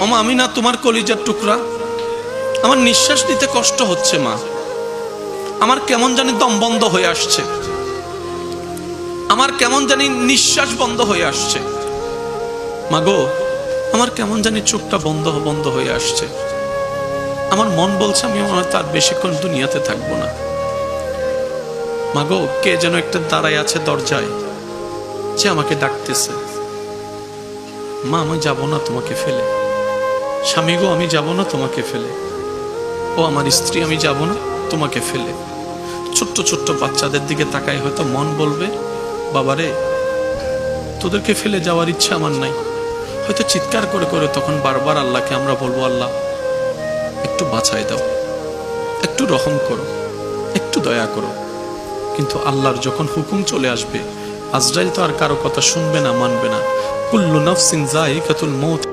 ও মা, আমি না তোমার কলিজার টুকরা, আমার নিঃশ্বাস নিতে কষ্ট হচ্ছে মা, আমার কেমন জানি দম বন্ধ হয়ে আসছে, আমার কেমন জানি নিঃশ্বাস বন্ধ হয়ে আসছে, মা গো আমার কেমন জানি চোখটা বন্ধ বন্ধ হয়ে আসছে, আমার মন বলছে আমি তার বেশিক্ষণ দুনিয়াতে থাকবো না। মা গো, কে যেন একটা দাঁড়ায় আছে দরজায়, যে আমাকে ডাকতেছে, মা আমি যাব না তোমাকে ফেলে, স্বামী গো আমি যাব না তোমাকে ফেলে, ও আমার স্ত্রী আমি যাব না তোমাকে ফেলে। ছোট্ট ছোট্ট বাচ্চাদের দিকে তাকায় হয়তো মন বলবে, বাবারে তোদেরকে ফেলে যাওয়ার ইচ্ছা আমার নাই। হয়তো চিৎকার করে করে তখন বারবার আল্লাহকে আমরা বলবো, আল্লাহ একটু বাঁচাই দাও, একটু রহম করো, একটু দয়া করো। কিন্তু আল্লাহর যখন হুকুম চলে আসবে, আজরাইল তো আর কারো কথা শুনবে না, মানবে না। কুল্লু নাফসিন যায়িকাতুল মউত।